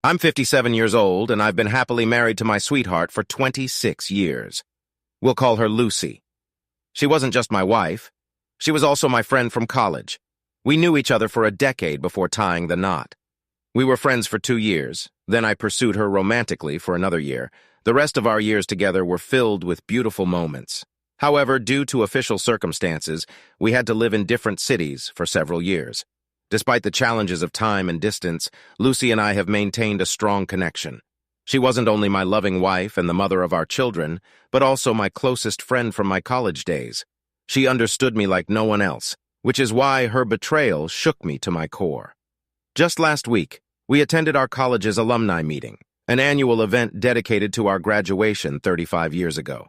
I'm 57 years old, and I've been happily married to my sweetheart for 26 years. We'll call her Lucy. She wasn't just my wife. She was also my friend from college. We knew each other for a decade before tying the knot. We were friends for 2 years. Then I pursued her romantically for another year. The rest of our years together were filled with beautiful moments. However, due to official circumstances, we had to live in different cities for several years. Despite the challenges of time and distance, Lucy and I have maintained a strong connection. She wasn't only my loving wife and the mother of our children, but also my closest friend from my college days. She understood me like no one else, which is why her betrayal shook me to my core. Just last week, we attended our college's alumni meeting, an annual event dedicated to our graduation 35 years ago.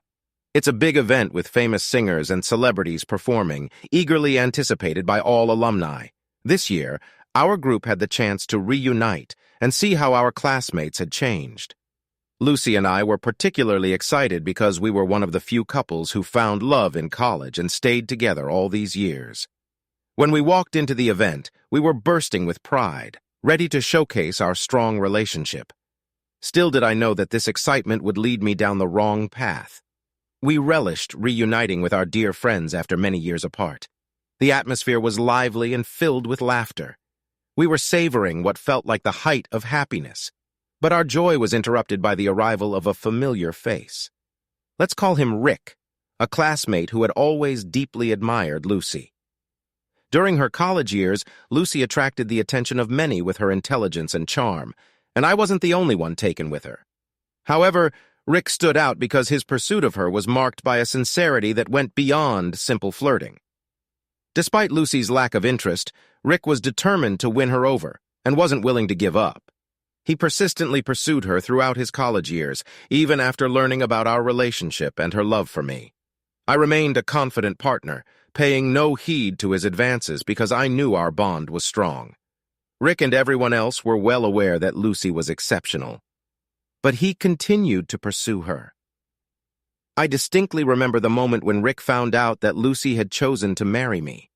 It's a big event with famous singers and celebrities performing, eagerly anticipated by all alumni. This year, our group had the chance to reunite and see how our classmates had changed. Lucy and I were particularly excited because we were one of the few couples who found love in college and stayed together all these years. When we walked into the event, we were bursting with pride, ready to showcase our strong relationship. Still did I know that this excitement would lead me down the wrong path. We relished reuniting with our dear friends after many years apart. The atmosphere was lively and filled with laughter. We were savoring what felt like the height of happiness, but our joy was interrupted by the arrival of a familiar face. Let's call him Rick, a classmate who had always deeply admired Lucy. During her college years, Lucy attracted the attention of many with her intelligence and charm, and I wasn't the only one taken with her. However, Rick stood out because his pursuit of her was marked by a sincerity that went beyond simple flirting. Despite Lucy's lack of interest, Rick was determined to win her over and wasn't willing to give up. He persistently pursued her throughout his college years, even after learning about our relationship and her love for me. I remained a confident partner, paying no heed to his advances because I knew our bond was strong. Rick and everyone else were well aware that Lucy was exceptional. But he continued to pursue her. I distinctly remember the moment when Rick found out that Lucy had chosen to marry me.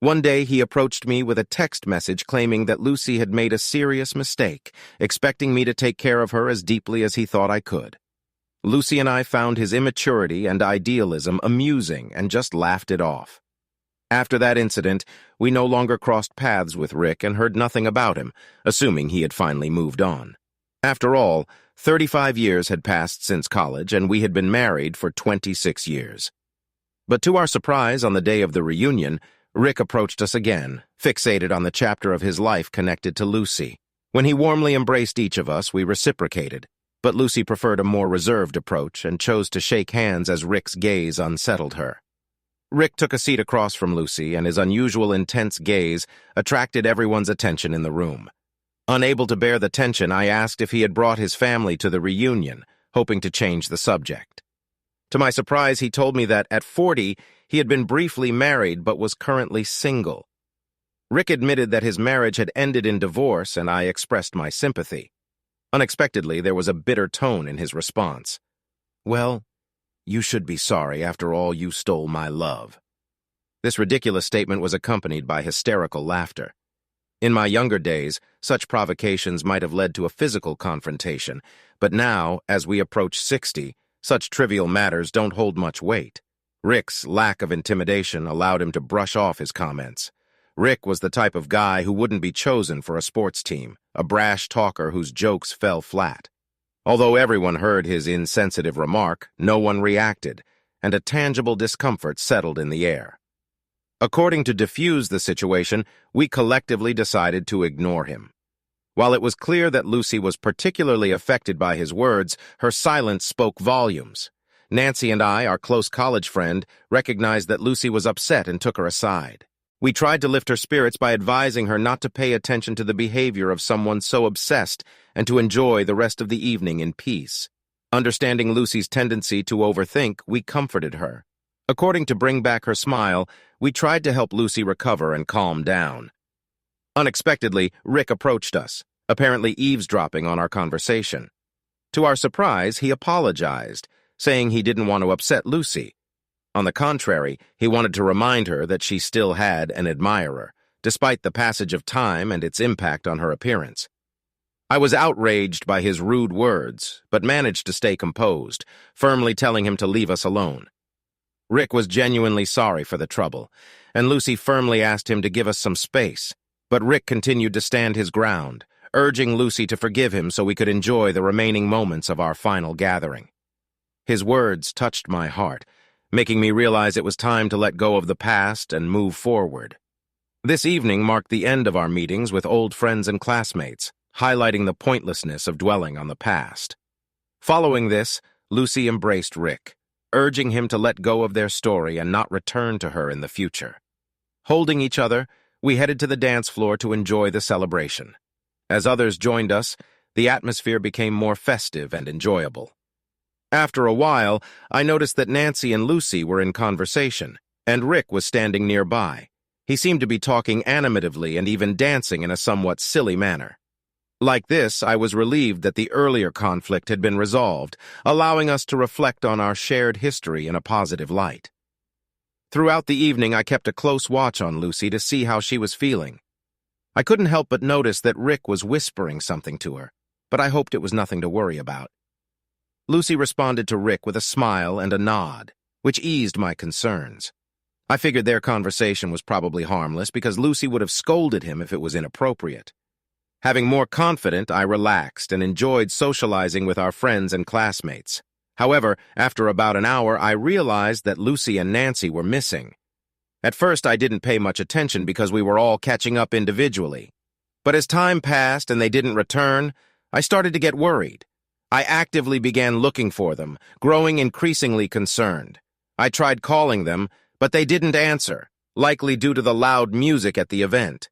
One day he approached me with a text message claiming that Lucy had made a serious mistake, expecting me to take care of her as deeply as he thought I could. Lucy and I found his immaturity and idealism amusing and just laughed it off. After that incident, we no longer crossed paths with Rick and heard nothing about him, assuming he had finally moved on. After all, 35 years had passed since college, and we had been married for 26 years. But to our surprise, on the day of the reunion, Rick approached us again, fixated on the chapter of his life connected to Lucy. When he warmly embraced each of us, we reciprocated, but Lucy preferred a more reserved approach and chose to shake hands as Rick's gaze unsettled her. Rick took a seat across from Lucy, and his unusual intense gaze attracted everyone's attention in the room. Unable to bear the tension, I asked if he had brought his family to the reunion, hoping to change the subject. To my surprise, he told me that at 40, he had been briefly married but was currently single. Rick admitted that his marriage had ended in divorce, and I expressed my sympathy. Unexpectedly, there was a bitter tone in his response. "Well, you should be sorry. After all, you stole my love." This ridiculous statement was accompanied by hysterical laughter. In my younger days, such provocations might have led to a physical confrontation, but now, as we approach 60, such trivial matters don't hold much weight. Rick's lack of intimidation allowed him to brush off his comments. Rick was the type of guy who wouldn't be chosen for a sports team, a brash talker whose jokes fell flat. Although everyone heard his insensitive remark, no one reacted, and a tangible discomfort settled in the air. According to diffuse the situation, we collectively decided to ignore him. While it was clear that Lucy was particularly affected by his words, her silence spoke volumes. Nancy and I, our close college friend, recognized that Lucy was upset and took her aside. We tried to lift her spirits by advising her not to pay attention to the behavior of someone so obsessed and to enjoy the rest of the evening in peace. Understanding Lucy's tendency to overthink, we comforted her. According to Bring Back Her Smile, we tried to help Lucy recover and calm down. Unexpectedly, Rick approached us, apparently eavesdropping on our conversation. To our surprise, he apologized, saying he didn't want to upset Lucy. On the contrary, he wanted to remind her that she still had an admirer, despite the passage of time and its impact on her appearance. I was outraged by his rude words, but managed to stay composed, firmly telling him to leave us alone. Rick was genuinely sorry for the trouble, and Lucy firmly asked him to give us some space, but Rick continued to stand his ground, urging Lucy to forgive him so we could enjoy the remaining moments of our final gathering. His words touched my heart, making me realize it was time to let go of the past and move forward. This evening marked the end of our meetings with old friends and classmates, highlighting the pointlessness of dwelling on the past. Following this, Lucy embraced Rick, urging him to let go of their story and not return to her in the future. Holding each other, we headed to the dance floor to enjoy the celebration. As others joined us, the atmosphere became more festive and enjoyable. After a while, I noticed that Nancy and Lucy were in conversation, and Rick was standing nearby. He seemed to be talking animatively and even dancing in a somewhat silly manner. Like this, I was relieved that the earlier conflict had been resolved, allowing us to reflect on our shared history in a positive light. Throughout the evening, I kept a close watch on Lucy to see how she was feeling. I couldn't help but notice that Rick was whispering something to her, but I hoped it was nothing to worry about. Lucy responded to Rick with a smile and a nod, which eased my concerns. I figured their conversation was probably harmless because Lucy would have scolded him if it was inappropriate. Having more confidence, I relaxed and enjoyed socializing with our friends and classmates. However, after about an hour, I realized that Lucy and Nancy were missing. At first, I didn't pay much attention because we were all catching up individually. But as time passed and they didn't return, I started to get worried. I actively began looking for them, growing increasingly concerned. I tried calling them, but they didn't answer, likely due to the loud music at the event.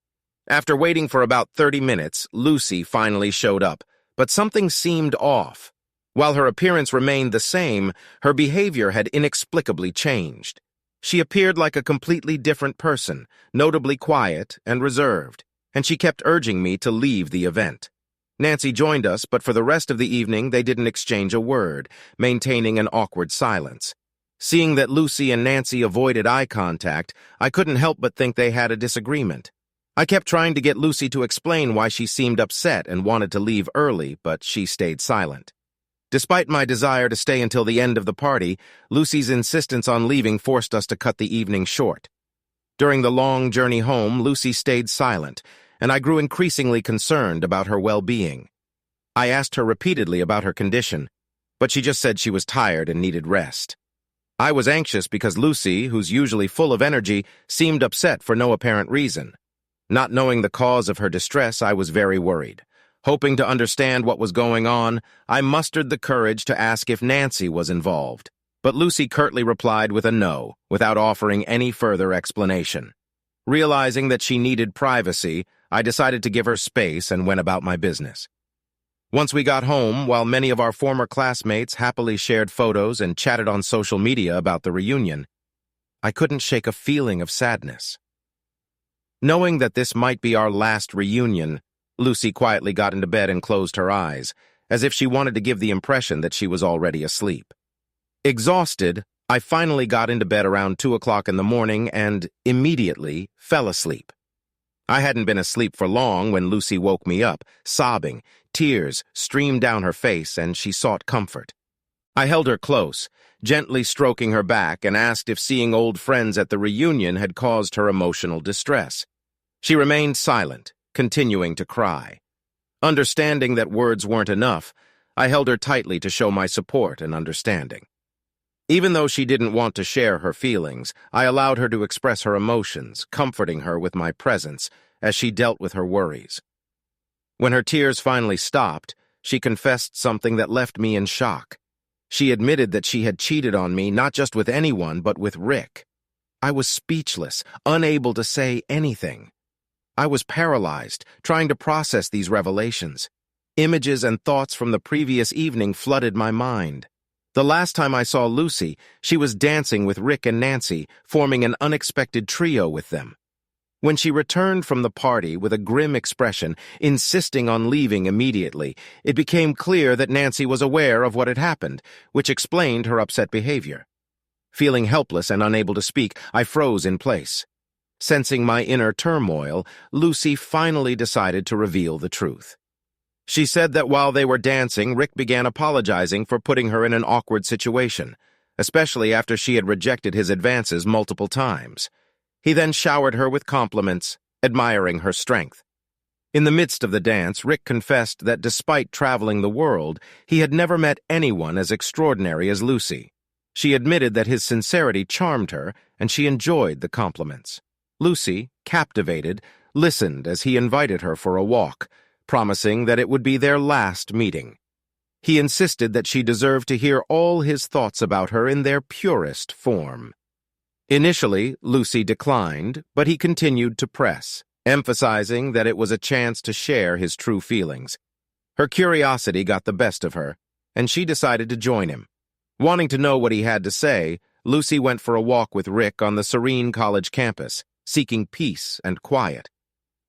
After waiting for about 30 minutes, Lucy finally showed up, but something seemed off. While her appearance remained the same, her behavior had inexplicably changed. She appeared like a completely different person, notably quiet and reserved, and she kept urging me to leave the event. Nancy joined us, but for the rest of the evening they didn't exchange a word, maintaining an awkward silence. Seeing that Lucy and Nancy avoided eye contact, I couldn't help but think they had a disagreement. I kept trying to get Lucy to explain why she seemed upset and wanted to leave early, but she stayed silent. Despite my desire to stay until the end of the party, Lucy's insistence on leaving forced us to cut the evening short. During the long journey home, Lucy stayed silent, and I grew increasingly concerned about her well-being. I asked her repeatedly about her condition, but she just said she was tired and needed rest. I was anxious because Lucy, who's usually full of energy, seemed upset for no apparent reason. Not knowing the cause of her distress, I was very worried. Hoping to understand what was going on, I mustered the courage to ask if Nancy was involved, but Lucy curtly replied with a no, without offering any further explanation. Realizing that she needed privacy, I decided to give her space and went about my business. Once we got home, while many of our former classmates happily shared photos and chatted on social media about the reunion, I couldn't shake a feeling of sadness. Knowing that this might be our last reunion, Lucy quietly got into bed and closed her eyes, as if she wanted to give the impression that she was already asleep. Exhausted, I finally got into bed around 2 o'clock in the morning and immediately fell asleep. I hadn't been asleep for long when Lucy woke me up, sobbing. Tears streamed down her face, and she sought comfort. I held her close, gently stroking her back, and asked if seeing old friends at the reunion had caused her emotional distress. She remained silent, continuing to cry. Understanding that words weren't enough, I held her tightly to show my support and understanding. Even though she didn't want to share her feelings, I allowed her to express her emotions, comforting her with my presence as she dealt with her worries. When her tears finally stopped, she confessed something that left me in shock. She admitted that she had cheated on me not just with anyone, but with Rick. I was speechless, unable to say anything. I was paralyzed, trying to process these revelations. Images and thoughts from the previous evening flooded my mind. The last time I saw Lucy, she was dancing with Rick and Nancy, forming an unexpected trio with them. When she returned from the party with a grim expression, insisting on leaving immediately, it became clear that Nancy was aware of what had happened, which explained her upset behavior. Feeling helpless and unable to speak, I froze in place. Sensing my inner turmoil, Lucy finally decided to reveal the truth. She said that while they were dancing, Rick began apologizing for putting her in an awkward situation, especially after she had rejected his advances multiple times. He then showered her with compliments, admiring her strength. In the midst of the dance, Rick confessed that despite traveling the world, he had never met anyone as extraordinary as Lucy. She admitted that his sincerity charmed her, and she enjoyed the compliments. Lucy, captivated, listened as he invited her for a walk, promising that it would be their last meeting. He insisted that she deserved to hear all his thoughts about her in their purest form. Initially, Lucy declined, but he continued to press, emphasizing that it was a chance to share his true feelings. Her curiosity got the best of her, and she decided to join him. Wanting to know what he had to say, Lucy went for a walk with Rick on the serene college campus, seeking peace and quiet.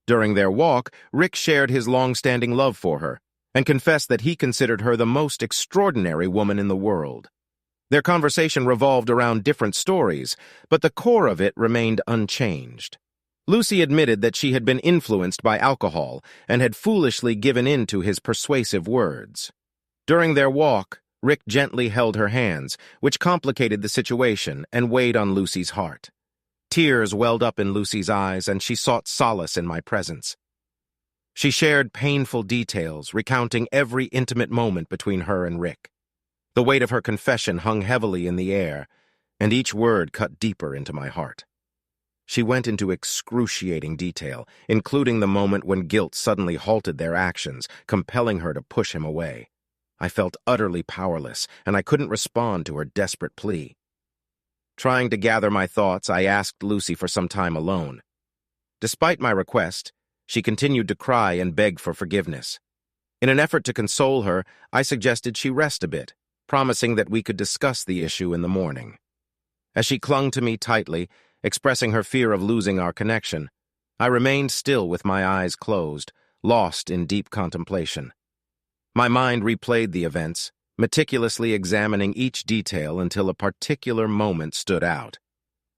During their walk, Rick shared his long-standing love for her and confessed that he considered her the most extraordinary woman in the world. Their conversation revolved around different stories, but the core of it remained unchanged. Lucy admitted that she had been influenced by alcohol and had foolishly given in to his persuasive words. During their walk, Rick gently held her hands, which complicated the situation and weighed on Lucy's heart. Tears welled up in Lucy's eyes, and she sought solace in my presence. She shared painful details, recounting every intimate moment between her and Rick. The weight of her confession hung heavily in the air, and each word cut deeper into my heart. She went into excruciating detail, including the moment when guilt suddenly halted their actions, compelling her to push him away. I felt utterly powerless, and I couldn't respond to her desperate plea. Trying to gather my thoughts, I asked Lucy for some time alone. Despite my request, she continued to cry and beg for forgiveness. In an effort to console her, I suggested she rest a bit, promising that we could discuss the issue in the morning. As she clung to me tightly, expressing her fear of losing our connection, I remained still with my eyes closed, lost in deep contemplation. My mind replayed the events, meticulously examining each detail until a particular moment stood out.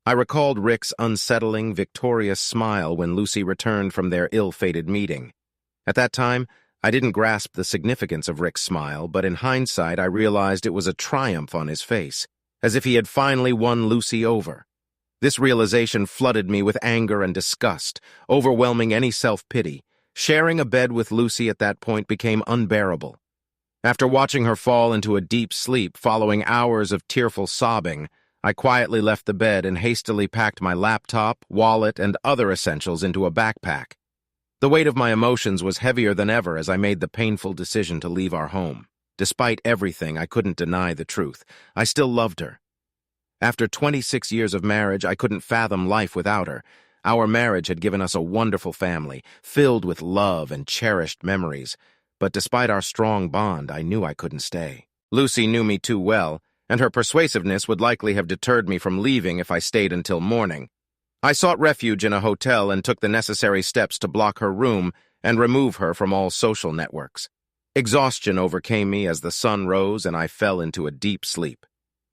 I recalled Rick's unsettling, victorious smile when Lucy returned from their ill-fated meeting. At that time, I didn't grasp the significance of Rick's smile, but in hindsight I realized it was a triumph on his face, as if he had finally won Lucy over. This realization flooded me with anger and disgust, overwhelming any self-pity. Sharing a bed with Lucy at that point became unbearable. After watching her fall into a deep sleep following hours of tearful sobbing, I quietly left the bed and hastily packed my laptop, wallet, and other essentials into a backpack. The weight of my emotions was heavier than ever as I made the painful decision to leave our home. Despite everything, I couldn't deny the truth. I still loved her. After 26 years of marriage, I couldn't fathom life without her. Our marriage had given us a wonderful family, filled with love and cherished memories. But despite our strong bond, I knew I couldn't stay. Lucy knew me too well, and her persuasiveness would likely have deterred me from leaving if I stayed until morning. I sought refuge in a hotel and took the necessary steps to block her room and remove her from all social networks. Exhaustion overcame me as the sun rose and I fell into a deep sleep.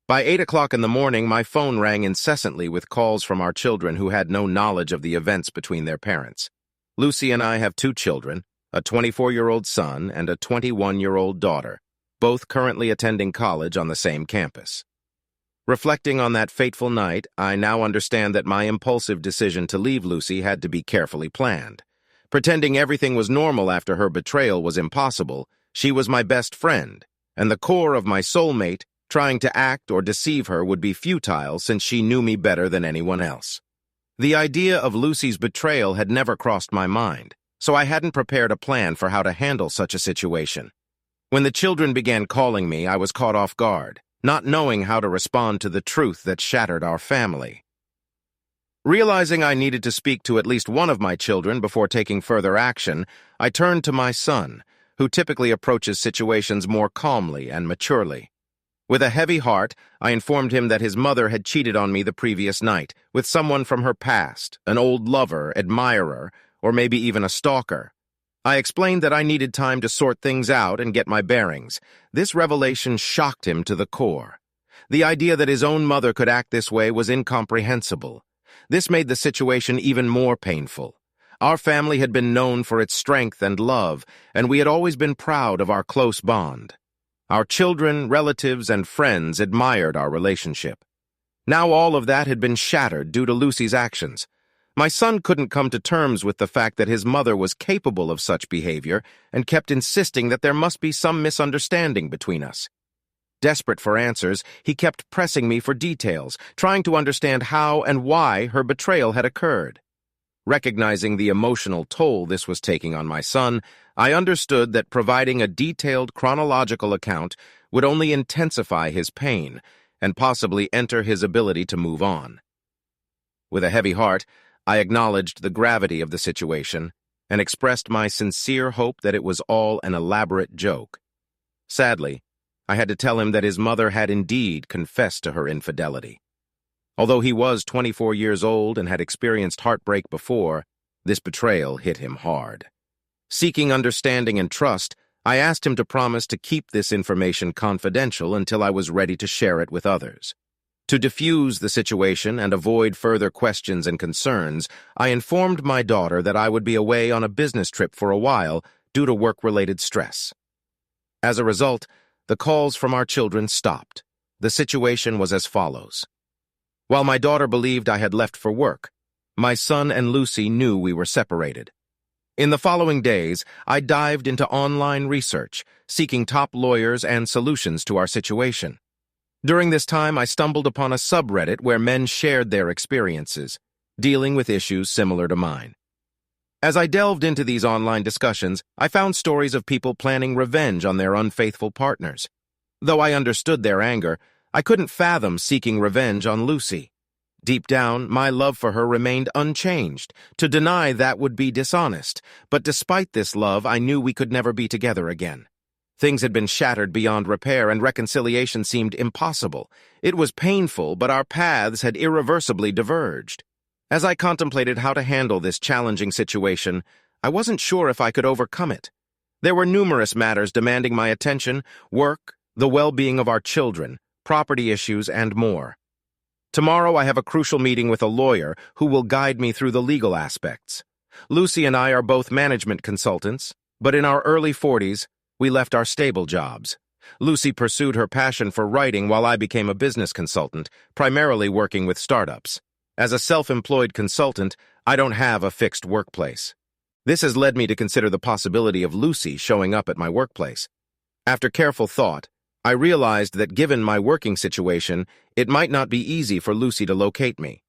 By 8 o'clock in the morning, my phone rang incessantly with calls from our children who had no knowledge of the events between their parents. Lucy and I have 2 children, a 24-year-old son and a 21-year-old daughter, both currently attending college on the same campus. Reflecting on that fateful night, I now understand that my impulsive decision to leave Lucy had to be carefully planned. Pretending everything was normal after her betrayal was impossible. She was my best friend, and the core of my soulmate. Trying to act or deceive her would be futile since she knew me better than anyone else. The idea of Lucy's betrayal had never crossed my mind, so I hadn't prepared a plan for how to handle such a situation. When the children began calling me, I was caught off guard, not knowing how to respond to the truth that shattered our family. Realizing I needed to speak to at least one of my children before taking further action, I turned to my son, who typically approaches situations more calmly and maturely. With a heavy heart, I informed him that his mother had cheated on me the previous night, with someone from her past, an old lover, admirer, or maybe even a stalker. I explained that I needed time to sort things out and get my bearings. This revelation shocked him to the core. The idea that his own mother could act this way was incomprehensible. This made the situation even more painful. Our family had been known for its strength and love, and we had always been proud of our close bond. Our children, relatives, and friends admired our relationship. Now all of that had been shattered due to Lucy's actions. My son couldn't come to terms with the fact that his mother was capable of such behavior and kept insisting that there must be some misunderstanding between us. Desperate for answers, he kept pressing me for details, trying to understand how and why her betrayal had occurred. Recognizing the emotional toll this was taking on my son, I understood that providing a detailed chronological account would only intensify his pain and possibly enter his ability to move on. With a heavy heart, I acknowledged the gravity of the situation and expressed my sincere hope that it was all an elaborate joke. Sadly, I had to tell him that his mother had indeed confessed to her infidelity. Although he was 24 years old and had experienced heartbreak before, this betrayal hit him hard. Seeking understanding and trust, I asked him to promise to keep this information confidential until I was ready to share it with others. To diffuse the situation and avoid further questions and concerns, I informed my daughter that I would be away on a business trip for a while due to work-related stress. As a result, the calls from our children stopped. The situation was as follows. While my daughter believed I had left for work, my son and Lucy knew we were separated. In the following days, I dived into online research, seeking top lawyers and solutions to our situation. During this time, I stumbled upon a subreddit where men shared their experiences, dealing with issues similar to mine. As I delved into these online discussions, I found stories of people planning revenge on their unfaithful partners. Though I understood their anger, I couldn't fathom seeking revenge on Lucy. Deep down, my love for her remained unchanged. To deny that would be dishonest, but despite this love, I knew we could never be together again. Things had been shattered beyond repair, and reconciliation seemed impossible. It was painful, but our paths had irreversibly diverged. As I contemplated how to handle this challenging situation, I wasn't sure if I could overcome it. There were numerous matters demanding my attention: work, the well-being of our children, property issues, and more. Tomorrow I have a crucial meeting with a lawyer who will guide me through the legal aspects. Lucy and I are both management consultants, but in our early 40s, we left our stable jobs. Lucy pursued her passion for writing while I became a business consultant, primarily working with startups. As a self-employed consultant, I don't have a fixed workplace. This has led me to consider the possibility of Lucy showing up at my workplace. After careful thought, I realized that given my working situation, it might not be easy for Lucy to locate me.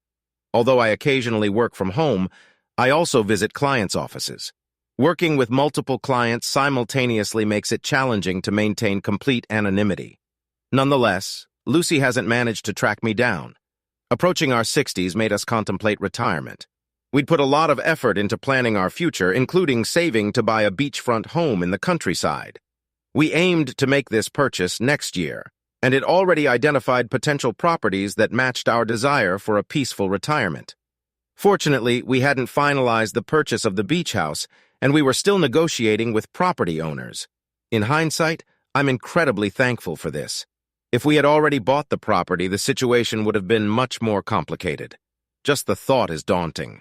Although I occasionally work from home, I also visit clients' offices. Working with multiple clients simultaneously makes it challenging to maintain complete anonymity. Nonetheless, Lucy hasn't managed to track me down. Approaching our 60s made us contemplate retirement. We'd put a lot of effort into planning our future, including saving to buy a beachfront home in the countryside. We aimed to make this purchase next year, and it already identified potential properties that matched our desire for a peaceful retirement. Fortunately, we hadn't finalized the purchase of the beach house, and we were still negotiating with property owners. In hindsight, I'm incredibly thankful for this. If we had already bought the property, the situation would have been much more complicated. Just the thought is daunting.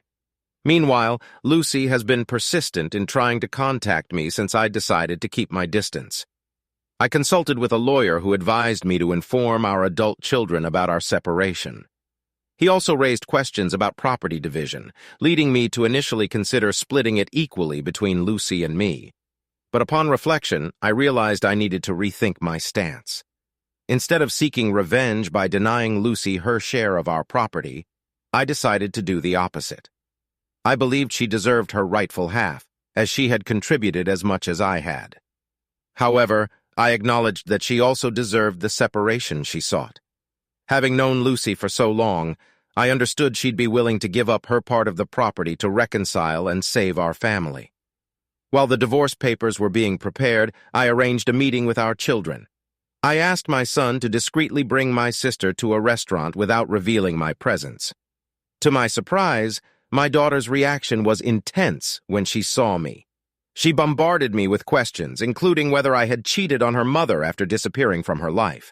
Meanwhile, Lucy has been persistent in trying to contact me since I decided to keep my distance. I consulted with a lawyer who advised me to inform our adult children about our separation. He also raised questions about property division, leading me to initially consider splitting it equally between Lucy and me. But upon reflection, I realized I needed to rethink my stance. Instead of seeking revenge by denying Lucy her share of our property, I decided to do the opposite. I believed she deserved her rightful half, as she had contributed as much as I had. However, I acknowledged that she also deserved the separation she sought. Having known Lucy for so long, I understood she'd be willing to give up her part of the property to reconcile and save our family. While the divorce papers were being prepared, I arranged a meeting with our children. I asked my son to discreetly bring my sister to a restaurant without revealing my presence. To my surprise, my daughter's reaction was intense when she saw me. She bombarded me with questions, including whether I had cheated on her mother after disappearing from her life.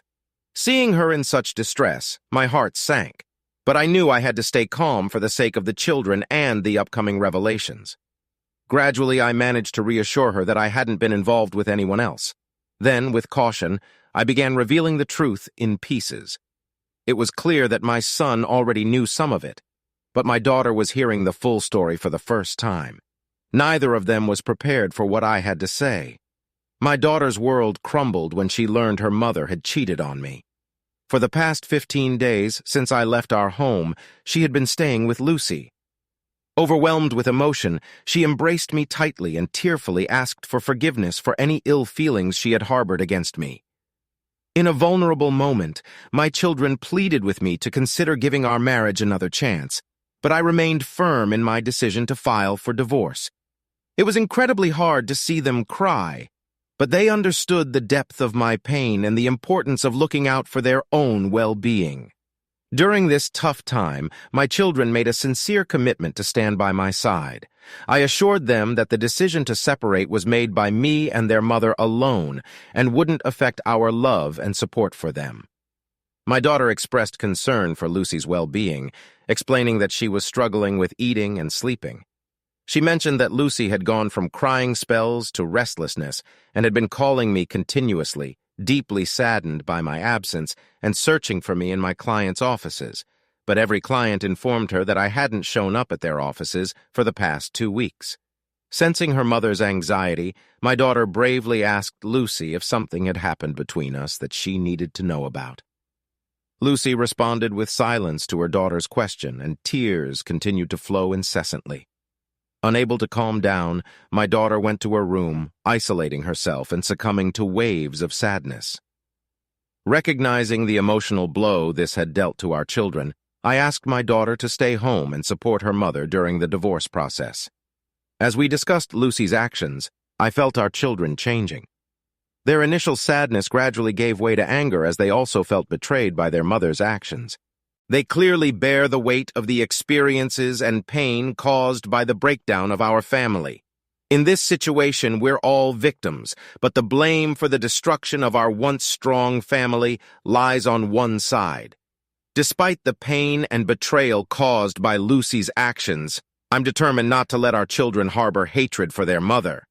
Seeing her in such distress, my heart sank, but I knew I had to stay calm for the sake of the children and the upcoming revelations. Gradually, I managed to reassure her that I hadn't been involved with anyone else. Then, with caution, I began revealing the truth in pieces. It was clear that my son already knew some of it, but my daughter was hearing the full story for the first time. Neither of them was prepared for what I had to say. My daughter's world crumbled when she learned her mother had cheated on me. For the past 15 days, since I left our home, she had been staying with Lucy. Overwhelmed with emotion, she embraced me tightly and tearfully asked for forgiveness for any ill feelings she had harbored against me. In a vulnerable moment, my children pleaded with me to consider giving our marriage another chance, but I remained firm in my decision to file for divorce. It was incredibly hard to see them cry, but they understood the depth of my pain and the importance of looking out for their own well-being. During this tough time, my children made a sincere commitment to stand by my side. I assured them that the decision to separate was made by me and their mother alone and wouldn't affect our love and support for them. My daughter expressed concern for Lucy's well-being, explaining that she was struggling with eating and sleeping. She mentioned that Lucy had gone from crying spells to restlessness and had been calling me continuously, deeply saddened by my absence and searching for me in my clients' offices, but every client informed her that I hadn't shown up at their offices for the past 2 weeks. Sensing her mother's anxiety, my daughter bravely asked Lucy if something had happened between us that she needed to know about. Lucy responded with silence to her daughter's question, and tears continued to flow incessantly. Unable to calm down, my daughter went to her room, isolating herself and succumbing to waves of sadness. Recognizing the emotional blow this had dealt to our children, I asked my daughter to stay home and support her mother during the divorce process. As we discussed Lucy's actions, I felt our children changing. Their initial sadness gradually gave way to anger as they also felt betrayed by their mother's actions. They clearly bear the weight of the experiences and pain caused by the breakdown of our family. In this situation, we're all victims, but the blame for the destruction of our once strong family lies on one side. Despite the pain and betrayal caused by Lucy's actions, I'm determined not to let our children harbor hatred for their mother.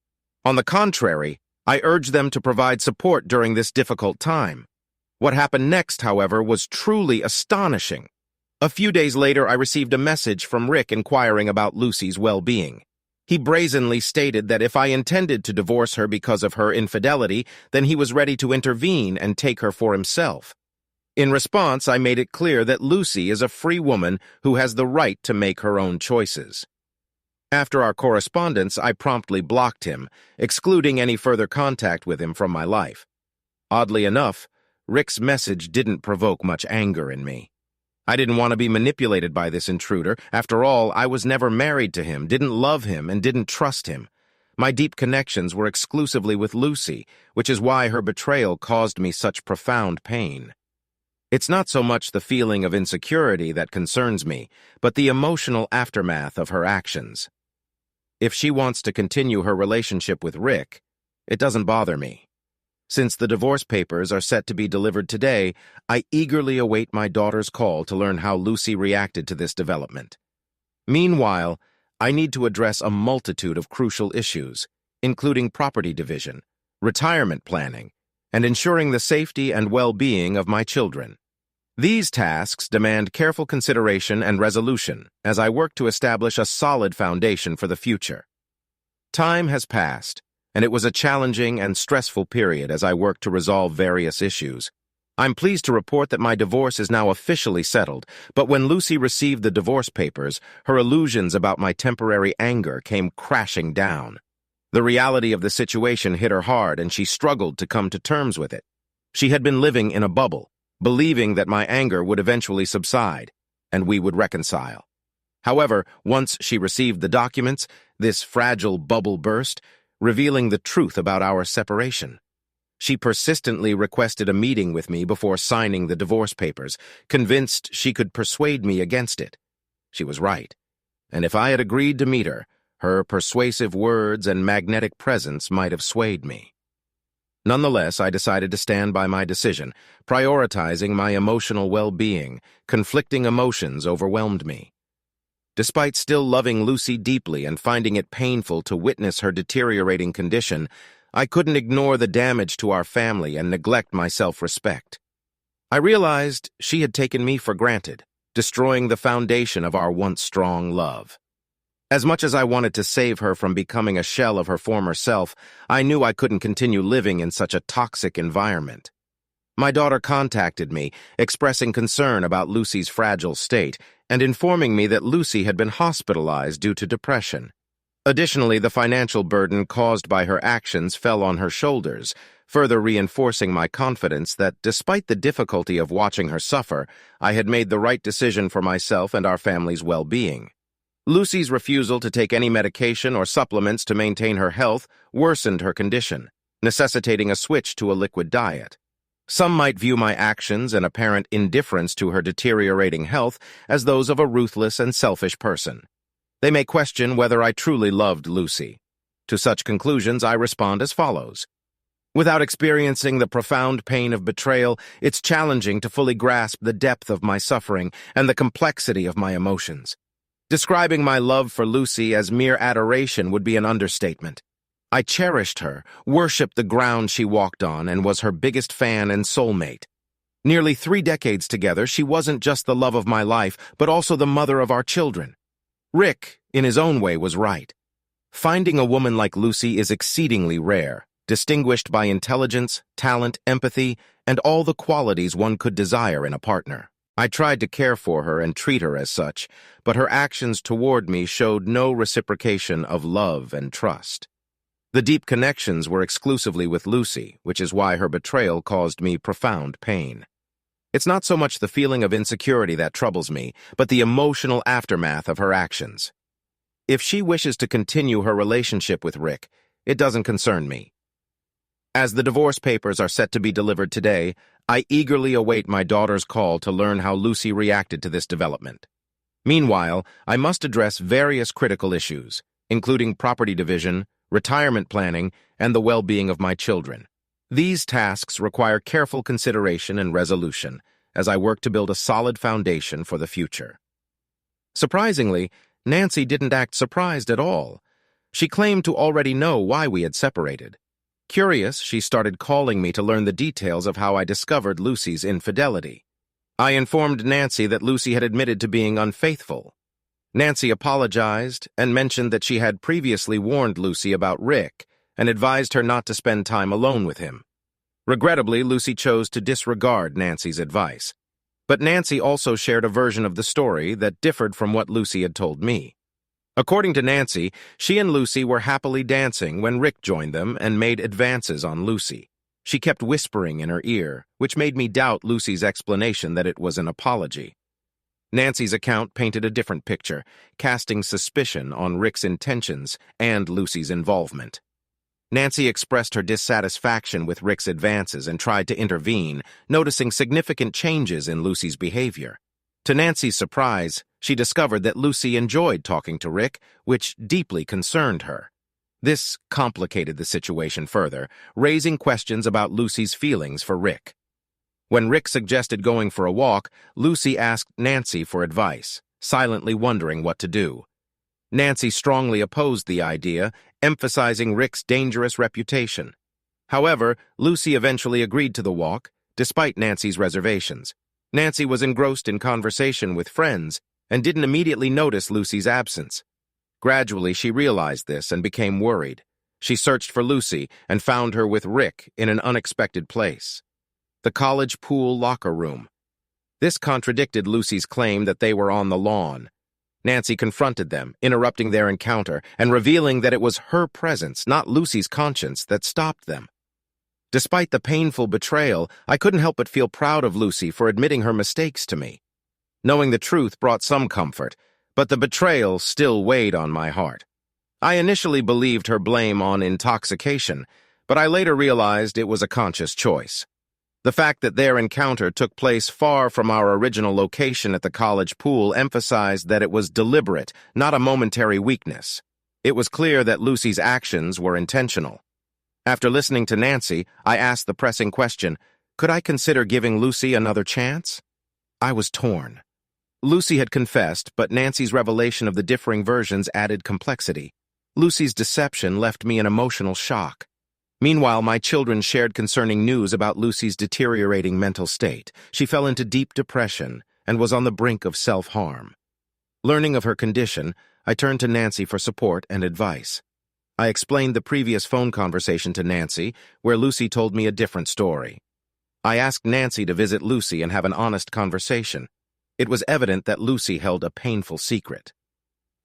On the contrary, I urge them to provide support during this difficult time. What happened next, however, was truly astonishing. A few days later, I received a message from Rick inquiring about Lucy's well-being. He brazenly stated that if I intended to divorce her because of her infidelity, then he was ready to intervene and take her for himself. In response, I made it clear that Lucy is a free woman who has the right to make her own choices. After our correspondence, I promptly blocked him, excluding any further contact with him from my life. Oddly enough, Rick's message didn't provoke much anger in me. I didn't want to be manipulated by this intruder. After all, I was never married to him, didn't love him, and didn't trust him. My deep connections were exclusively with Lucy, which is why her betrayal caused me such profound pain. It's not so much the feeling of insecurity that concerns me, but the emotional aftermath of her actions. If she wants to continue her relationship with Rick, it doesn't bother me. Since the divorce papers are set to be delivered today, I eagerly await my daughter's call to learn how Lucy reacted to this development. Meanwhile, I need to address a multitude of crucial issues, including property division, retirement planning, and ensuring the safety and well-being of my children. These tasks demand careful consideration and resolution as I work to establish a solid foundation for the future. Time has passed, and it was a challenging and stressful period as I worked to resolve various issues. I'm pleased to report that my divorce is now officially settled, but when Lucy received the divorce papers, her illusions about my temporary anger came crashing down. The reality of the situation hit her hard, and she struggled to come to terms with it. She had been living in a bubble, believing that my anger would eventually subside, and we would reconcile. However, once she received the documents, this fragile bubble burst, revealing the truth about our separation. She persistently requested a meeting with me before signing the divorce papers, convinced she could persuade me against it. She was right, and if I had agreed to meet her, her persuasive words and magnetic presence might have swayed me. Nonetheless, I decided to stand by my decision, prioritizing my emotional well-being. Conflicting emotions overwhelmed me. Despite still loving Lucy deeply and finding it painful to witness her deteriorating condition, I couldn't ignore the damage to our family and neglect my self-respect. I realized she had taken me for granted, destroying the foundation of our once strong love. As much as I wanted to save her from becoming a shell of her former self, I knew I couldn't continue living in such a toxic environment. My daughter contacted me, expressing concern about Lucy's fragile state and informing me that Lucy had been hospitalized due to depression. Additionally, the financial burden caused by her actions fell on her shoulders, further reinforcing my confidence that, despite the difficulty of watching her suffer, I had made the right decision for myself and our family's well-being. Lucy's refusal to take any medication or supplements to maintain her health worsened her condition, necessitating a switch to a liquid diet. Some might view my actions and apparent indifference to her deteriorating health as those of a ruthless and selfish person. They may question whether I truly loved Lucy. To such conclusions, I respond as follows. Without experiencing the profound pain of betrayal, it's challenging to fully grasp the depth of my suffering and the complexity of my emotions. Describing my love for Lucy as mere adoration would be an understatement. I cherished her, worshipped the ground she walked on, and was her biggest fan and soulmate. Nearly 3 decades together, she wasn't just the love of my life, but also the mother of our children. Rick, in his own way, was right. Finding a woman like Lucy is exceedingly rare, distinguished by intelligence, talent, empathy, and all the qualities one could desire in a partner. I tried to care for her and treat her as such, but her actions toward me showed no reciprocation of love and trust. The deep connections were exclusively with Lucy, which is why her betrayal caused me profound pain. It's not so much the feeling of insecurity that troubles me, but the emotional aftermath of her actions. If she wishes to continue her relationship with Rick, it doesn't concern me. As the divorce papers are set to be delivered today, I eagerly await my daughter's call to learn how Lucy reacted to this development. Meanwhile, I must address various critical issues, including property division, retirement planning, and the well-being of my children. These tasks require careful consideration and resolution as I work to build a solid foundation for the future. Surprisingly, Nancy didn't act surprised at all. She claimed to already know why we had separated. Curious, she started calling me to learn the details of how I discovered Lucy's infidelity. I informed Nancy that Lucy had admitted to being unfaithful. Nancy apologized and mentioned that she had previously warned Lucy about Rick and advised her not to spend time alone with him. Regrettably, Lucy chose to disregard Nancy's advice. But Nancy also shared a version of the story that differed from what Lucy had told me. According to Nancy, she and Lucy were happily dancing when Rick joined them and made advances on Lucy. She kept whispering in her ear, which made me doubt Lucy's explanation that it was an apology. Nancy's account painted a different picture, casting suspicion on Rick's intentions and Lucy's involvement. Nancy expressed her dissatisfaction with Rick's advances and tried to intervene, noticing significant changes in Lucy's behavior. To Nancy's surprise, she discovered that Lucy enjoyed talking to Rick, which deeply concerned her. This complicated the situation further, raising questions about Lucy's feelings for Rick. When Rick suggested going for a walk, Lucy asked Nancy for advice, silently wondering what to do. Nancy strongly opposed the idea, emphasizing Rick's dangerous reputation. However, Lucy eventually agreed to the walk, despite Nancy's reservations. Nancy was engrossed in conversation with friends and didn't immediately notice Lucy's absence. Gradually, she realized this and became worried. She searched for Lucy and found her with Rick in an unexpected place: the college pool locker room. This contradicted Lucy's claim that they were on the lawn. Nancy confronted them, interrupting their encounter and revealing that it was her presence, not Lucy's conscience, that stopped them. Despite the painful betrayal, I couldn't help but feel proud of Lucy for admitting her mistakes to me. Knowing the truth brought some comfort, but the betrayal still weighed on my heart. I initially believed her blame on intoxication, but I later realized it was a conscious choice. The fact that their encounter took place far from our original location at the college pool emphasized that it was deliberate, not a momentary weakness. It was clear that Lucy's actions were intentional. After listening to Nancy, I asked the pressing question, could I consider giving Lucy another chance? I was torn. Lucy had confessed, but Nancy's revelation of the differing versions added complexity. Lucy's deception left me in emotional shock. Meanwhile, my children shared concerning news about Lucy's deteriorating mental state. She fell into deep depression and was on the brink of self-harm. Learning of her condition, I turned to Nancy for support and advice. I explained the previous phone conversation to Nancy, where Lucy told me a different story. I asked Nancy to visit Lucy and have an honest conversation. It was evident that Lucy held a painful secret.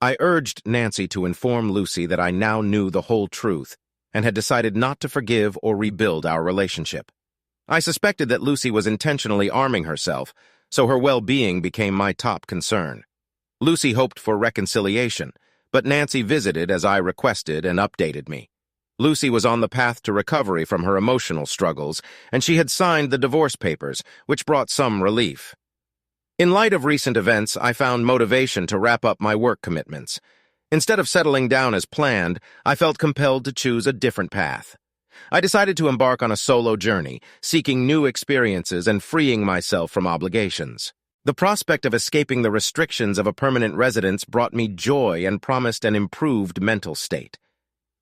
I urged Nancy to inform Lucy that I now knew the whole truth and had decided not to forgive or rebuild our relationship. I suspected that Lucy was intentionally arming herself, so her well-being became my top concern. Lucy hoped for reconciliation, but Nancy visited as I requested and updated me. Lucy was on the path to recovery from her emotional struggles, and she had signed the divorce papers, which brought some relief. In light of recent events, I found motivation to wrap up my work commitments. Instead of settling down as planned, I felt compelled to choose a different path. I decided to embark on a solo journey, seeking new experiences and freeing myself from obligations. The prospect of escaping the restrictions of a permanent residence brought me joy and promised an improved mental state.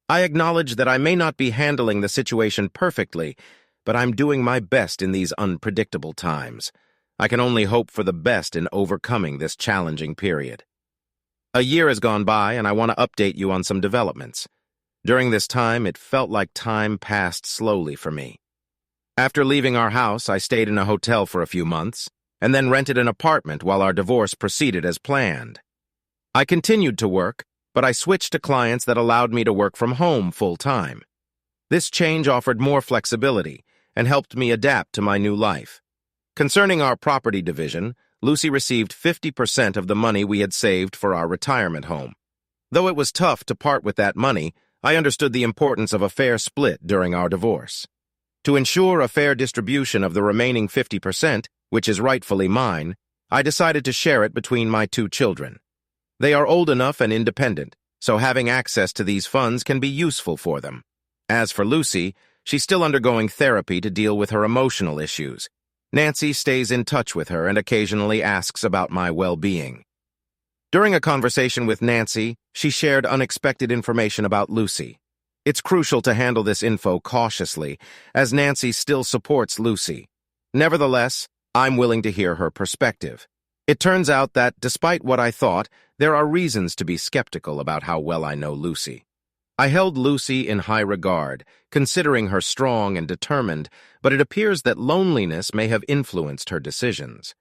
I acknowledge that I may not be handling the situation perfectly, but I'm doing my best in these unpredictable times. I can only hope for the best in overcoming this challenging period. A year has gone by, and I want to update you on some developments. During this time, it felt like time passed slowly for me. After leaving our house, I stayed in a hotel for a few months, and then rented an apartment while our divorce proceeded as planned. I continued to work, but I switched to clients that allowed me to work from home full-time. This change offered more flexibility and helped me adapt to my new life. Concerning our property division, Lucy received 50% of the money we had saved for our retirement home. Though it was tough to part with that money, I understood the importance of a fair split during our divorce. To ensure a fair distribution of the remaining 50%, which is rightfully mine, I decided to share it between my two children. They are old enough and independent, so having access to these funds can be useful for them. As for Lucy, she's still undergoing therapy to deal with her emotional issues. Nancy stays in touch with her and occasionally asks about my well-being. During a conversation with Nancy, she shared unexpected information about Lucy. It's crucial to handle this info cautiously, as Nancy still supports Lucy. Nevertheless, I'm willing to hear her perspective. It turns out that, despite what I thought, there are reasons to be skeptical about how well I know Lucy. I held Lucy in high regard, considering her strong and determined, but it appears that loneliness may have influenced her decisions.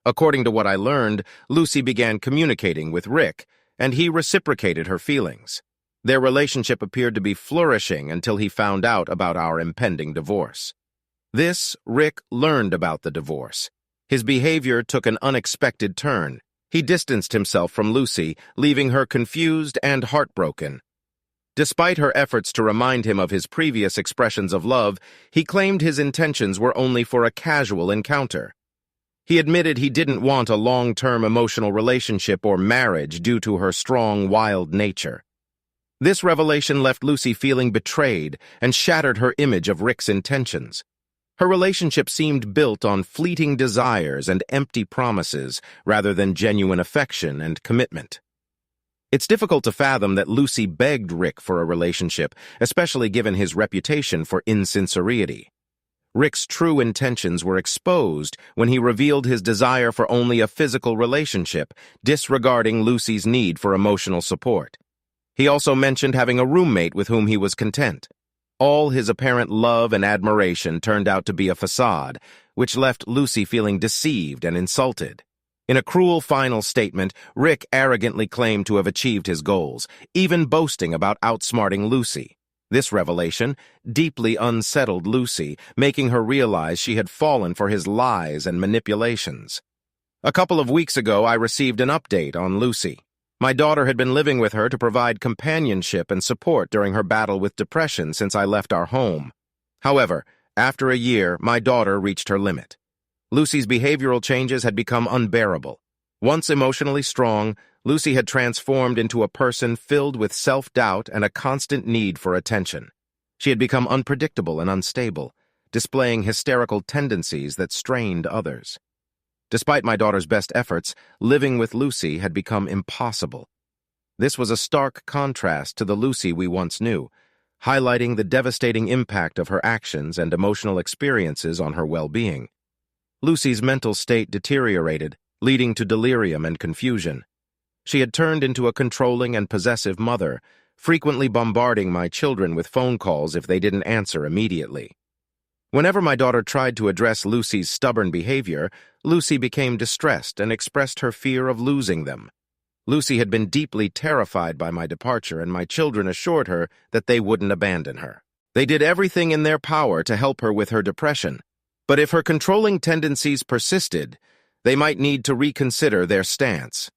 According to what I learned, Lucy began communicating with Rick, and he reciprocated her feelings. Their relationship appeared to be flourishing until he found out about our impending divorce. Rick learned about the divorce. His behavior took an unexpected turn. He distanced himself from Lucy, leaving her confused and heartbroken. Despite her efforts to remind him of his previous expressions of love, he claimed his intentions were only for a casual encounter. He admitted he didn't want a long-term emotional relationship or marriage due to her strong, wild nature. This revelation left Lucy feeling betrayed and shattered her image of Rick's intentions. Her relationship seemed built on fleeting desires and empty promises rather than genuine affection and commitment. It's difficult to fathom that Lucy begged Rick for a relationship, especially given his reputation for insincerity. Rick's true intentions were exposed when he revealed his desire for only a physical relationship, disregarding Lucy's need for emotional support. He also mentioned having a roommate with whom he was content. All his apparent love and admiration turned out to be a facade, which left Lucy feeling deceived and insulted. In a cruel final statement, Rick arrogantly claimed to have achieved his goals, even boasting about outsmarting Lucy. This revelation deeply unsettled Lucy, making her realize she had fallen for his lies and manipulations. A couple of weeks ago, I received an update on Lucy. My daughter had been living with her to provide companionship and support during her battle with depression since I left our home. However, after a year, my daughter reached her limit. Lucy's behavioral changes had become unbearable. Once emotionally strong, Lucy had transformed into a person filled with self-doubt and a constant need for attention. She had become unpredictable and unstable, displaying hysterical tendencies that strained others. Despite my daughter's best efforts, living with Lucy had become impossible. This was a stark contrast to the Lucy we once knew, highlighting the devastating impact of her actions and emotional experiences on her well-being. Lucy's mental state deteriorated, leading to delirium and confusion. She had turned into a controlling and possessive mother, frequently bombarding my children with phone calls if they didn't answer immediately. Whenever my daughter tried to address Lucy's stubborn behavior, Lucy became distressed and expressed her fear of losing them. Lucy had been deeply terrified by my departure, and my children assured her that they wouldn't abandon her. They did everything in their power to help her with her depression, but if her controlling tendencies persisted, they might need to reconsider their stance.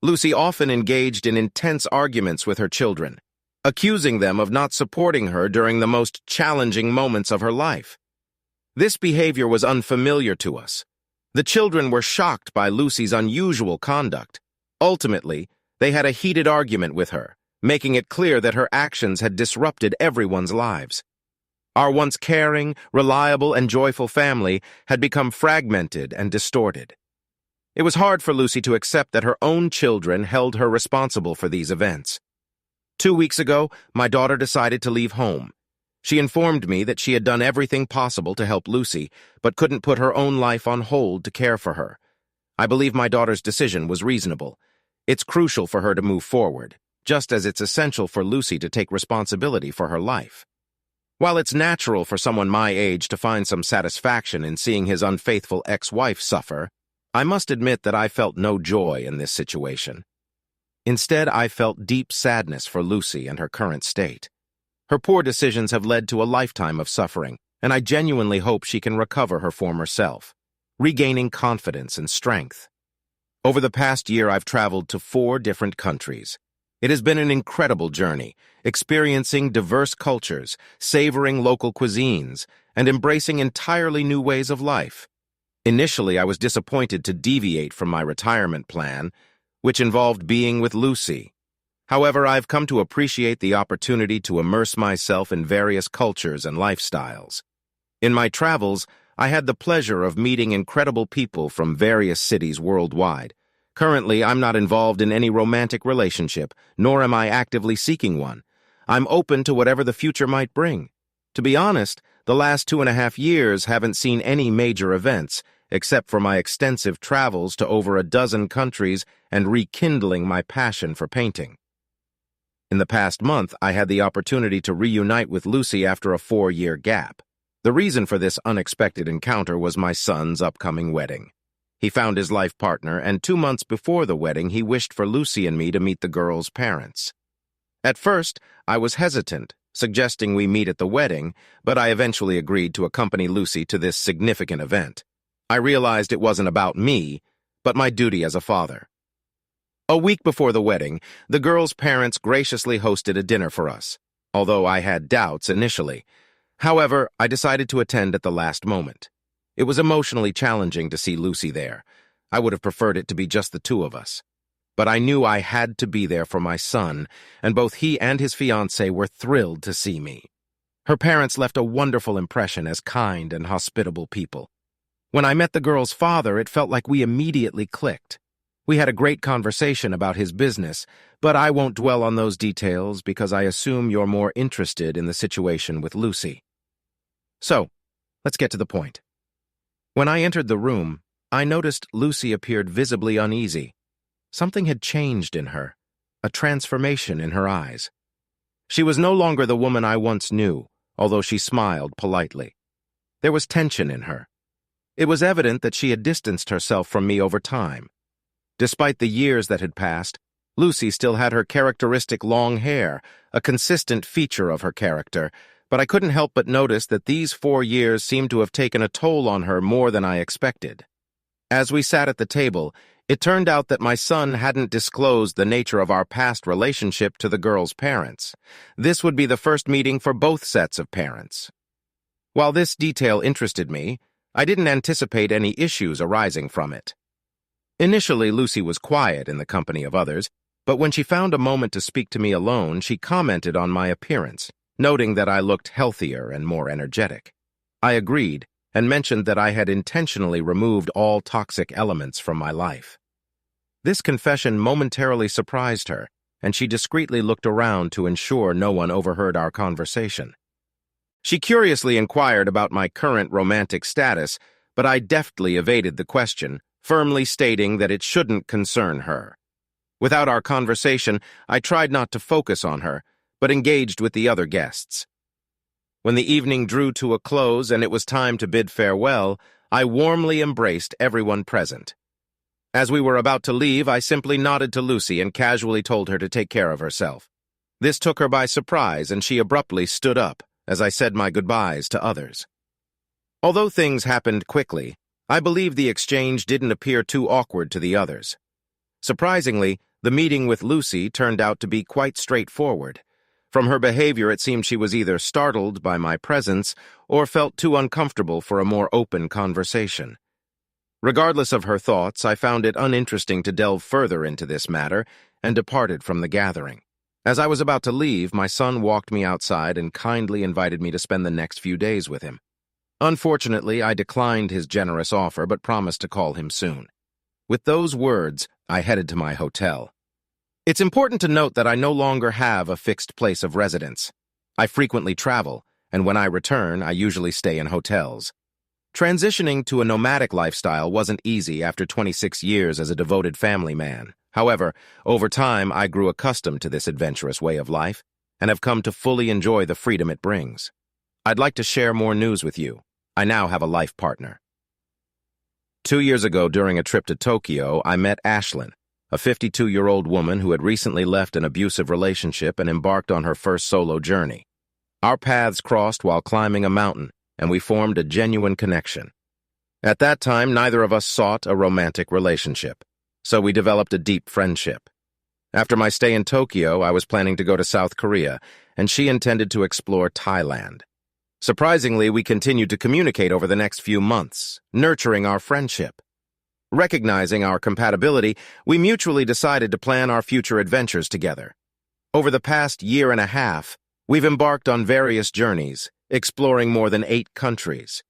Lucy often engaged in intense arguments with her children, accusing them of not supporting her during the most challenging moments of her life. This behavior was unfamiliar to us. The children were shocked by Lucy's unusual conduct. Ultimately, they had a heated argument with her, making it clear that her actions had disrupted everyone's lives. Our once caring, reliable, and joyful family had become fragmented and distorted. It was hard for Lucy to accept that her own children held her responsible for these events. 2 weeks ago, my daughter decided to leave home. She informed me that she had done everything possible to help Lucy, but couldn't put her own life on hold to care for her. I believe my daughter's decision was reasonable. It's crucial for her to move forward, just as it's essential for Lucy to take responsibility for her life. While it's natural for someone my age to find some satisfaction in seeing his unfaithful ex-wife suffer, I must admit that I felt no joy in this situation. Instead, I felt deep sadness for Lucy and her current state. Her poor decisions have led to a lifetime of suffering, and I genuinely hope she can recover her former self, regaining confidence and strength. Over the past year, I've traveled to 4 different countries. It has been an incredible journey, experiencing diverse cultures, savoring local cuisines, and embracing entirely new ways of life. Initially, I was disappointed to deviate from my retirement plan, which involved being with Lucy. However, I've come to appreciate the opportunity to immerse myself in various cultures and lifestyles. In my travels, I had the pleasure of meeting incredible people from various cities worldwide. Currently, I'm not involved in any romantic relationship, nor am I actively seeking one. I'm open to whatever the future might bring. To be honest, the last 2.5 years haven't seen any major events, except for my extensive travels to over a dozen countries and rekindling my passion for painting. In the past month, I had the opportunity to reunite with Lucy after a 4-year gap. The reason for this unexpected encounter was my son's upcoming wedding. He found his life partner, and 2 months before the wedding, he wished for Lucy and me to meet the girl's parents. At first, I was hesitant, suggesting we meet at the wedding, but I eventually agreed to accompany Lucy to this significant event. I realized it wasn't about me, but my duty as a father. A week before the wedding, the girl's parents graciously hosted a dinner for us, although I had doubts initially. However, I decided to attend at the last moment. It was emotionally challenging to see Lucy there. I would have preferred it to be just the 2 of us. But I knew I had to be there for my son, and both he and his fiancée were thrilled to see me. Her parents left a wonderful impression as kind and hospitable people. When I met the girl's father, it felt like we immediately clicked. We had a great conversation about his business, but I won't dwell on those details because I assume you're more interested in the situation with Lucy. So, let's get to the point. When I entered the room, I noticed Lucy appeared visibly uneasy. Something had changed in her, a transformation in her eyes. She was no longer the woman I once knew, although she smiled politely. There was tension in her. It was evident that she had distanced herself from me over time. Despite the years that had passed, Lucy still had her characteristic long hair, a consistent feature of her character, but I couldn't help but notice that these 4 years seemed to have taken a toll on her more than I expected. As we sat at the table, it turned out that my son hadn't disclosed the nature of our past relationship to the girl's parents. This would be the first meeting for both sets of parents. While this detail interested me, I didn't anticipate any issues arising from it. Initially, Lucy was quiet in the company of others, but when she found a moment to speak to me alone, she commented on my appearance, noting that I looked healthier and more energetic. I agreed, and mentioned that I had intentionally removed all toxic elements from my life. This confession momentarily surprised her, and she discreetly looked around to ensure no one overheard our conversation. She curiously inquired about my current romantic status, but I deftly evaded the question, firmly stating that it shouldn't concern her. Without our conversation, I tried not to focus on her, but engaged with the other guests. When the evening drew to a close and it was time to bid farewell, I warmly embraced everyone present. As we were about to leave, I simply nodded to Lucy and casually told her to take care of herself. This took her by surprise, and she abruptly stood up as I said my goodbyes to others. Although things happened quickly, I believe the exchange didn't appear too awkward to the others. Surprisingly, the meeting with Lucy turned out to be quite straightforward. From her behavior, it seemed she was either startled by my presence or felt too uncomfortable for a more open conversation. Regardless of her thoughts, I found it uninteresting to delve further into this matter and departed from the gathering. As I was about to leave, my son walked me outside and kindly invited me to spend the next few days with him. Unfortunately, I declined his generous offer but promised to call him soon. With those words, I headed to my hotel. It's important to note that I no longer have a fixed place of residence. I frequently travel, and when I return, I usually stay in hotels. Transitioning to a nomadic lifestyle wasn't easy after 26 years as a devoted family man. However, over time, I grew accustomed to this adventurous way of life and have come to fully enjoy the freedom it brings. I'd like to share more news with you. I now have a life partner. 2 years ago, during a trip to Tokyo, I met Ashlyn, a 52-year-old woman who had recently left an abusive relationship and embarked on her first solo journey. Our paths crossed while climbing a mountain, and we formed a genuine connection. At that time, neither of us sought a romantic relationship, so we developed a deep friendship. After my stay in Tokyo, I was planning to go to South Korea, and she intended to explore Thailand. Surprisingly, we continued to communicate over the next few months, nurturing our friendship. Recognizing our compatibility, we mutually decided to plan our future adventures together. Over the past year and a half, we've embarked on various journeys, exploring more than 8 countries.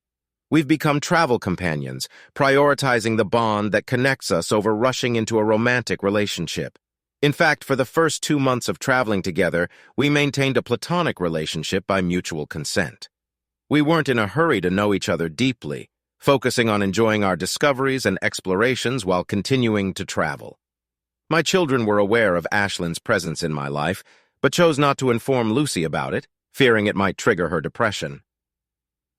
We've become travel companions, prioritizing the bond that connects us over rushing into a romantic relationship. In fact, for the first 2 months of traveling together, we maintained a platonic relationship by mutual consent. We weren't in a hurry to know each other deeply, focusing on enjoying our discoveries and explorations while continuing to travel. My children were aware of Ashlyn's presence in my life, but chose not to inform Lucy about it, fearing it might trigger her depression.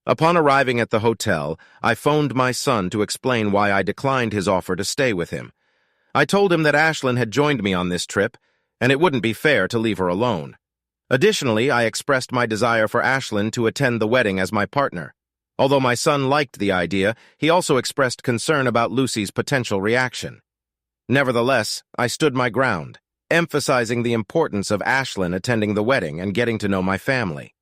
Upon arriving at the hotel, I phoned my son to explain why I declined his offer to stay with him. I told him that Ashlyn had joined me on this trip, and it wouldn't be fair to leave her alone. Additionally, I expressed my desire for Ashlyn to attend the wedding as my partner. Although my son liked the idea, he also expressed concern about Lucy's potential reaction. Nevertheless, I stood my ground, emphasizing the importance of Ashlyn attending the wedding and getting to know my family.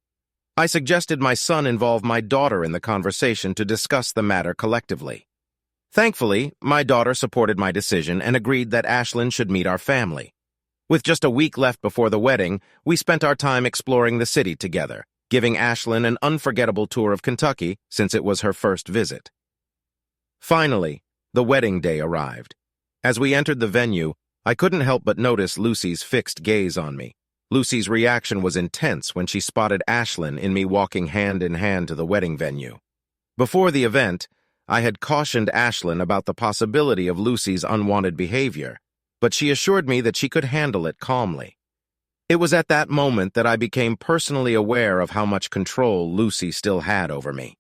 I suggested my son involve my daughter in the conversation to discuss the matter collectively. Thankfully, my daughter supported my decision and agreed that Ashlyn should meet our family. With just a week left before the wedding, we spent our time exploring the city together, giving Ashlyn an unforgettable tour of Kentucky since it was her first visit. Finally, the wedding day arrived. As we entered the venue, I couldn't help but notice Lucy's fixed gaze on me. Lucy's reaction was intense when she spotted Ashlyn in me walking hand in hand to the wedding venue. Before the event, I had cautioned Ashlyn about the possibility of Lucy's unwanted behavior, but she assured me that she could handle it calmly. It was at that moment that I became personally aware of how much control Lucy still had over me.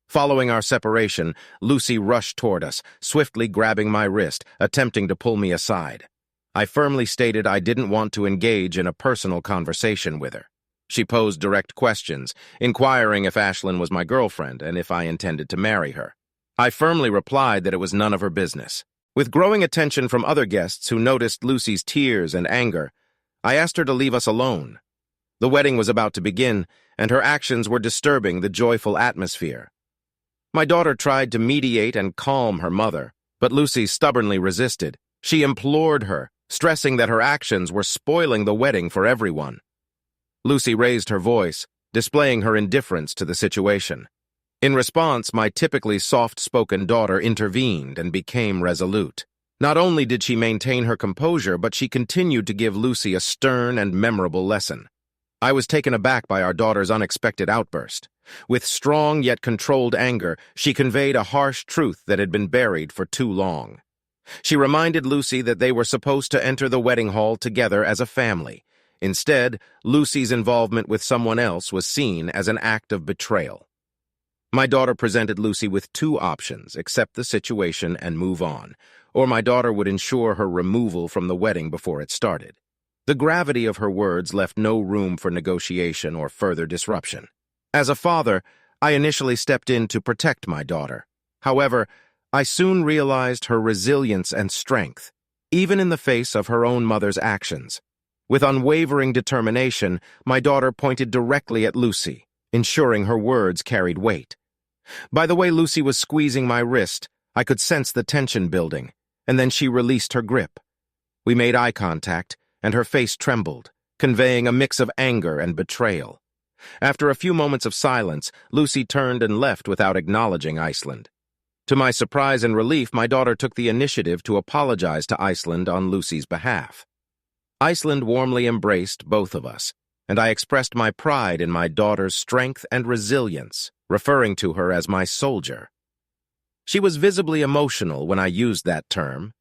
Following our separation, Lucy rushed toward us, swiftly grabbing my wrist, attempting to pull me aside. I firmly stated I didn't want to engage in a personal conversation with her. She posed direct questions, inquiring if Ashlyn was my girlfriend and if I intended to marry her. I firmly replied that it was none of her business. With growing attention from other guests who noticed Lucy's tears and anger, I asked her to leave us alone. The wedding was about to begin, and her actions were disturbing the joyful atmosphere. My daughter tried to mediate and calm her mother, but Lucy stubbornly resisted. She implored her, stressing that her actions were spoiling the wedding for everyone. Lucy raised her voice, displaying her indifference to the situation. In response, my typically soft-spoken daughter intervened and became resolute. Not only did she maintain her composure, but she continued to give Lucy a stern and memorable lesson. I was taken aback by our daughter's unexpected outburst. With strong yet controlled anger, she conveyed a harsh truth that had been buried for too long. She reminded Lucy that they were supposed to enter the wedding hall together as a family. Instead, Lucy's involvement with someone else was seen as an act of betrayal. My daughter presented Lucy with two options: accept the situation and move on, or my daughter would ensure her removal from the wedding before it started. The gravity of her words left no room for negotiation or further disruption. As a father, I initially stepped in to protect my daughter. However, I soon realized her resilience and strength, even in the face of her own mother's actions. With unwavering determination, my daughter pointed directly at Lucy, ensuring her words carried weight. By the way Lucy was squeezing my wrist, I could sense the tension building, and then she released her grip. We made eye contact, and her face trembled, conveying a mix of anger and betrayal. After a few moments of silence, Lucy turned and left without acknowledging Iceland. To my surprise and relief, my daughter took the initiative to apologize to Iceland on Lucy's behalf. Iceland warmly embraced both of us, and I expressed my pride in my daughter's strength and resilience, referring to her as my soldier. She was visibly emotional when I used that term.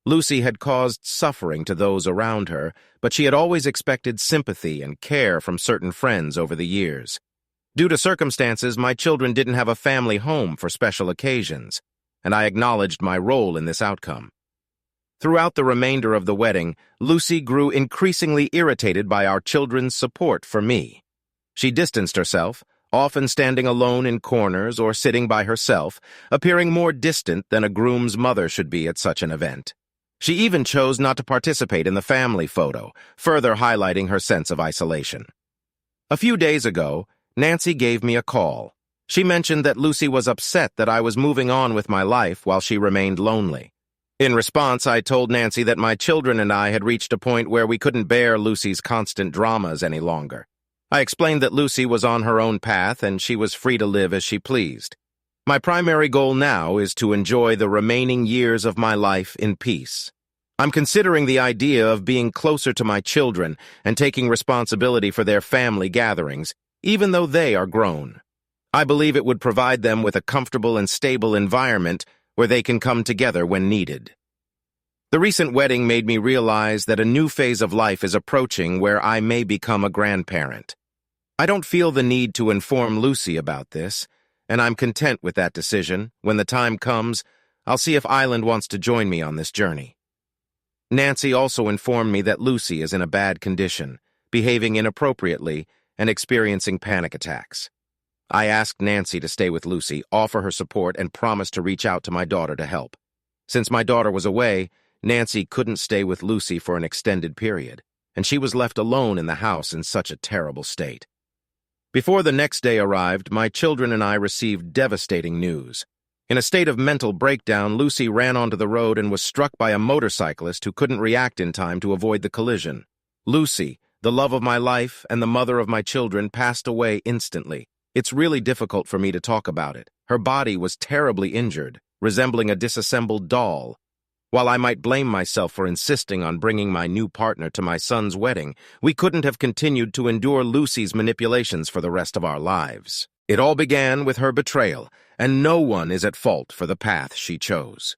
Lucy had caused suffering to those around her, but she had always expected sympathy and care from certain friends over the years. Due to circumstances, my children didn't have a family home for special occasions, and I acknowledged my role in this outcome. Throughout the remainder of the wedding, Lucy grew increasingly irritated by our children's support for me. She distanced herself, often standing alone in corners or sitting by herself, appearing more distant than a groom's mother should be at such an event. She even chose not to participate in the family photo, further highlighting her sense of isolation. A few days ago, Nancy gave me a call. She mentioned that Lucy was upset that I was moving on with my life while she remained lonely. In response, I told Nancy that my children and I had reached a point where we couldn't bear Lucy's constant dramas any longer. I explained that Lucy was on her own path and she was free to live as she pleased. My primary goal now is to enjoy the remaining years of my life in peace. I'm considering the idea of being closer to my children and taking responsibility for their family gatherings, even though they are grown. I believe it would provide them with a comfortable and stable environment where they can come together when needed. The recent wedding made me realize that a new phase of life is approaching where I may become a grandparent. I don't feel the need to inform Lucy about this, and I'm content with that decision. When the time comes, I'll see if Island wants to join me on this journey. Nancy also informed me that Lucy is in a bad condition, behaving inappropriately, and experiencing panic attacks. I asked Nancy to stay with Lucy, offer her support, and promise to reach out to my daughter to help. Since my daughter was away, Nancy couldn't stay with Lucy for an extended period, and she was left alone in the house in such a terrible state. Before the next day arrived, my children and I received devastating news. In a state of mental breakdown, Lucy ran onto the road and was struck by a motorcyclist who couldn't react in time to avoid the collision. Lucy, the love of my life and the mother of my children, passed away instantly. It's really difficult for me to talk about it. Her body was terribly injured, resembling a disassembled doll. While I might blame myself for insisting on bringing my new partner to my son's wedding, we couldn't have continued to endure Lucy's manipulations for the rest of our lives. It all began with her betrayal, and no one is at fault for the path she chose.